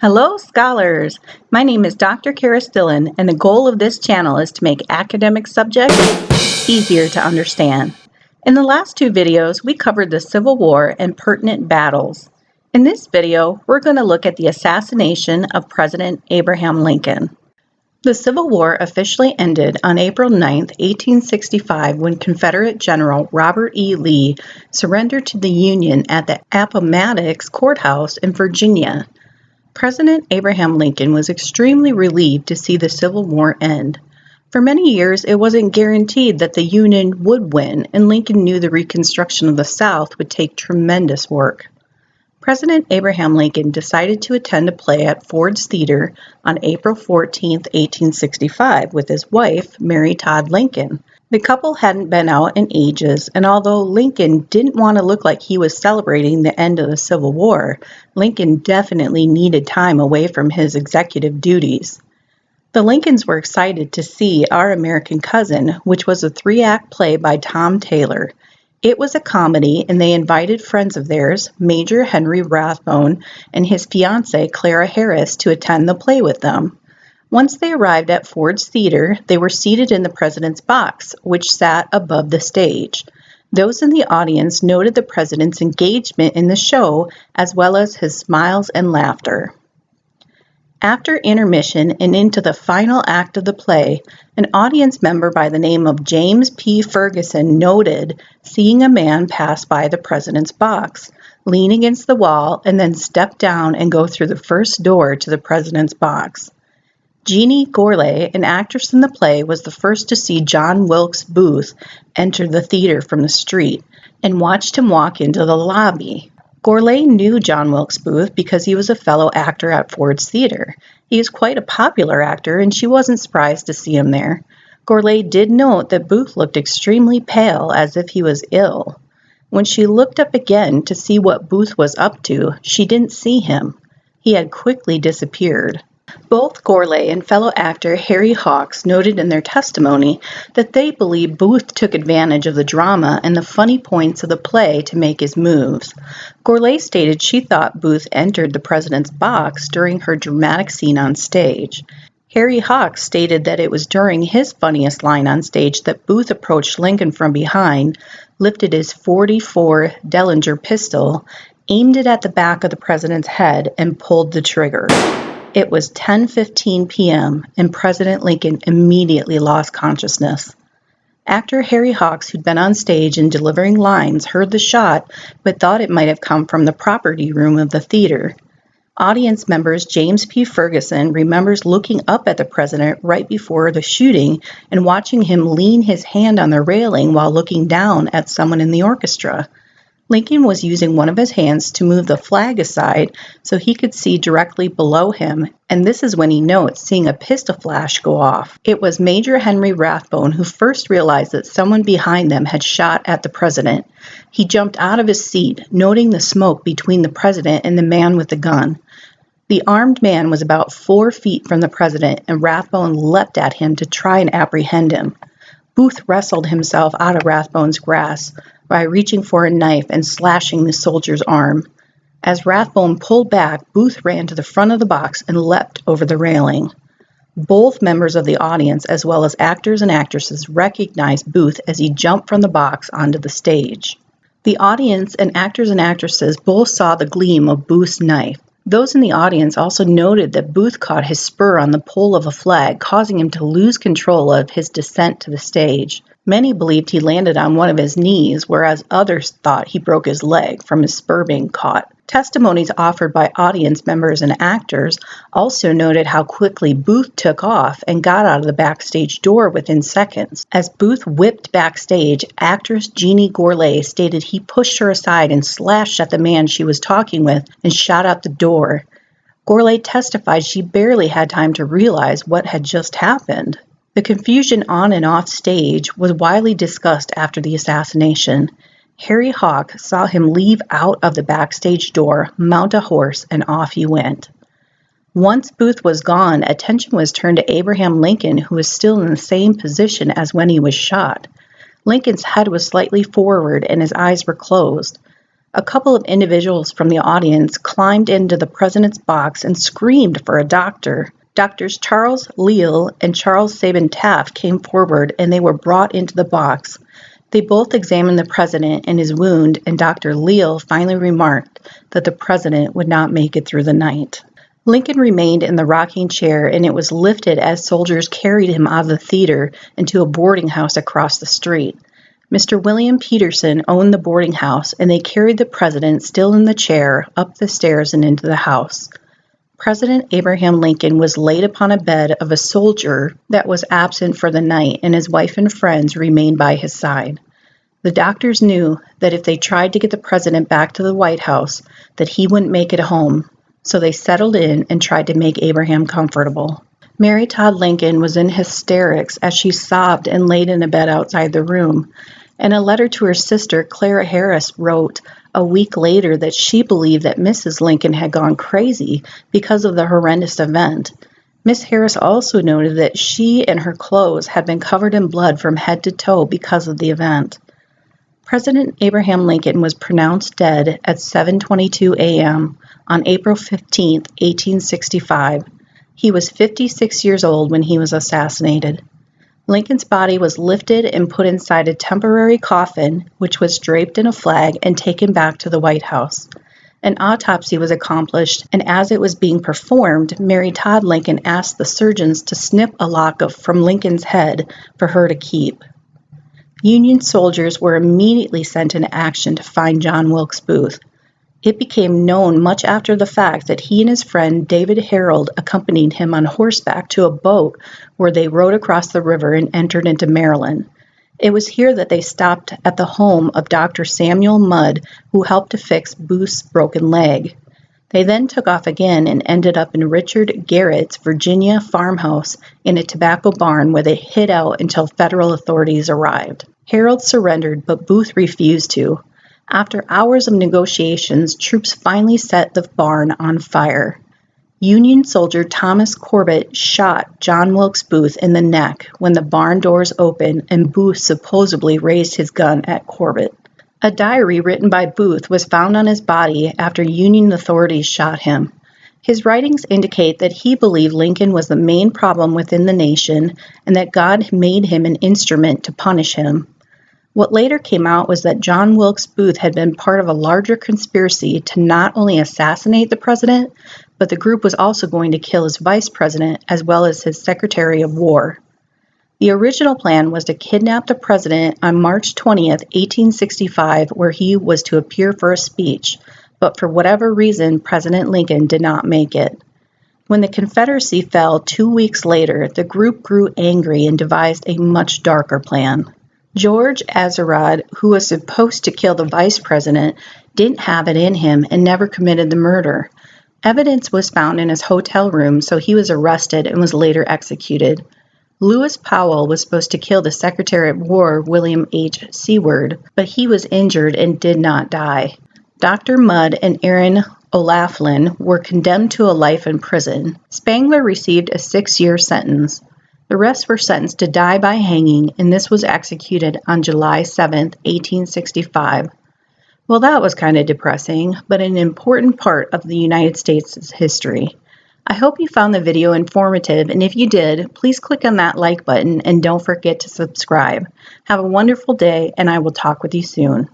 Hello, scholars! My name is Dr. Kara Stillen, and the goal of this channel is to make academic subjects easier to understand. In the last two videos, we covered the Civil War and pertinent battles. In this video, we're going to look at the assassination of President Abraham Lincoln. The Civil War officially ended on April 9, 1865, when Confederate General Robert E. Lee surrendered to the Union at the Appomattox Courthouse in Virginia. President Abraham Lincoln was extremely relieved to see the Civil War end. For many years, it wasn't guaranteed that the Union would win, and Lincoln knew the reconstruction of the South would take tremendous work. President Abraham Lincoln decided to attend a play at Ford's Theater on April 14, 1865, with his wife, Mary Todd Lincoln. The couple hadn't been out in ages, and although Lincoln didn't want to look like he was celebrating the end of the Civil War, Lincoln definitely needed time away from his executive duties. The Lincolns were excited to see Our American Cousin, which was a three-act play by Tom Taylor. It was a comedy, and they invited friends of theirs, Major Henry Rathbone and his fiancée Clara Harris, to attend the play with them. Once they arrived at Ford's Theater, they were seated in the president's box, which sat above the stage. Those in the audience noted the president's engagement in the show, as well as his smiles and laughter. After intermission and into the final act of the play, an audience member by the name of James P. Ferguson noted seeing a man pass by the president's box, lean against the wall, and then step down and go through the first door to the president's box. Jeannie, Gourlay, an actress in the play, was the first to see John Wilkes Booth enter the theater from the street and watched him walk into the lobby. Gourlay knew John Wilkes Booth because he was a fellow actor at Ford's Theater. He is quite a popular actor, and she wasn't surprised to see him there. Gourlay did note that Booth looked extremely pale, as if he was ill. When she looked up again to see what Booth was up to, she didn't see him. He had quickly disappeared. Both Gourlay and fellow actor Harry Hawks noted in their testimony that they believe Booth took advantage of the drama and the funny points of the play to make his moves. Gourlay stated she thought Booth entered the president's box during her dramatic scene on stage. Harry Hawks stated that it was during his funniest line on stage that Booth approached Lincoln from behind, lifted his .44 Derringer pistol, aimed it at the back of the president's head, and pulled the trigger. It was 10:15 p.m., and President Lincoln immediately lost consciousness. Actor Harry Hawks, who'd been on stage and delivering lines, heard the shot, but thought it might have come from the property room of the theater. Audience members James P. Ferguson remembers looking up at the president right before the shooting and watching him lean his hand on the railing while looking down at someone in the orchestra. Lincoln was using one of his hands to move the flag aside so he could see directly below him, and this is when he notes seeing a pistol flash go off. It was Major Henry Rathbone who first realized that someone behind them had shot at the president. He jumped out of his seat, noting the smoke between the president and the man with the gun. The armed man was about 4 feet from the president, and Rathbone leapt at him to try and apprehend him. Booth wrestled himself out of Rathbone's grasp by reaching for a knife and slashing the soldier's arm. As Rathbone pulled back, Booth ran to the front of the box and leapt over the railing. Both members of the audience, as well as actors and actresses, recognized Booth as he jumped from the box onto the stage. The audience and actors and actresses both saw the gleam of Booth's knife. Those in the audience also noted that Booth caught his spur on the pole of a flag, causing him to lose control of his descent to the stage. Many believed he landed on one of his knees, whereas others thought he broke his leg from his spur being caught. Testimonies offered by audience members and actors also noted how quickly Booth took off and got out of the backstage door within seconds. As Booth whipped backstage, actress Jeannie Gourlay stated he pushed her aside and slashed at the man she was talking with and shot out the door. Gourlay testified she barely had time to realize what had just happened. The confusion on and off stage was widely discussed after the assassination. Harry Hawks saw him leave out of the backstage door, mount a horse, and off he went. Once Booth was gone, attention was turned to Abraham Lincoln, who was still in the same position as when he was shot. Lincoln's head was slightly forward and his eyes were closed. A couple of individuals from the audience climbed into the president's box and screamed for a doctor. Doctors Charles Leale and Charles Sabin Taft came forward and they were brought into the box. They both examined the president and his wound, and Dr. Leale finally remarked that the president would not make it through the night. Lincoln remained in the rocking chair, and it was lifted as soldiers carried him out of the theater into a boarding house across the street. Mr. William Peterson owned the boarding house, and they carried the president still in the chair up the stairs and into the house. President Abraham Lincoln was laid upon a bed of a soldier that was absent for the night, and his wife and friends remained by his side. The doctors knew that if they tried to get the president back to the White House, that he wouldn't make it home, so they settled in and tried to make Abraham comfortable. Mary Todd Lincoln was in hysterics as she sobbed and laid in a bed outside the room. In a letter to her sister, Clara Harris wrote a week later that she believed that Mrs. Lincoln had gone crazy because of the horrendous event. Miss Harris also noted that she and her clothes had been covered in blood from head to toe because of the event. President Abraham Lincoln was pronounced dead at 7:22 a.m. on April 15, 1865. He was 56 years old when he was assassinated. Lincoln's body was lifted and put inside a temporary coffin, which was draped in a flag and taken back to the White House. An autopsy was accomplished, and as it was being performed, Mary Todd Lincoln asked the surgeons to snip a lock from Lincoln's head for her to keep. Union soldiers were immediately sent into action to find John Wilkes Booth. It became known much after the fact that he and his friend David Harold accompanied him on horseback to a boat where they rode across the river and entered into Maryland. It was here that they stopped at the home of Dr. Samuel Mudd, who helped to fix Booth's broken leg. They then took off again and ended up in Richard Garrett's Virginia farmhouse in a tobacco barn where they hid out until federal authorities arrived. Harold surrendered, but Booth refused to. After hours of negotiations, troops finally set the barn on fire. Union soldier Thomas Corbett shot John Wilkes Booth in the neck when the barn doors opened and Booth supposedly raised his gun at Corbett. A diary written by Booth was found on his body after Union authorities shot him. His writings indicate that he believed Lincoln was the main problem within the nation and that God made him an instrument to punish him. What later came out was that John Wilkes Booth had been part of a larger conspiracy to not only assassinate the president, but the group was also going to kill his vice president as well as his Secretary of War. The original plan was to kidnap the president on March 20th, 1865, where he was to appear for a speech, but for whatever reason, President Lincoln did not make it. When the Confederacy fell 2 weeks later, the group grew angry and devised a much darker plan. George Atzerodt, who was supposed to kill the vice president, didn't have it in him and never committed the murder. Evidence was found in his hotel room, so he was arrested and was later executed. Lewis Powell was supposed to kill the Secretary of War, William H. Seward, but he was injured and did not die. Dr. Mudd and Aaron O'Laughlin were condemned to a life in prison. Spangler received a 6-year sentence. The rest were sentenced to die by hanging, and this was executed on July 7, 1865. Well, that was kind of depressing, but an important part of the United States' history. I hope you found the video informative, and if you did, please click on that like button and don't forget to subscribe. Have a wonderful day, and I will talk with you soon.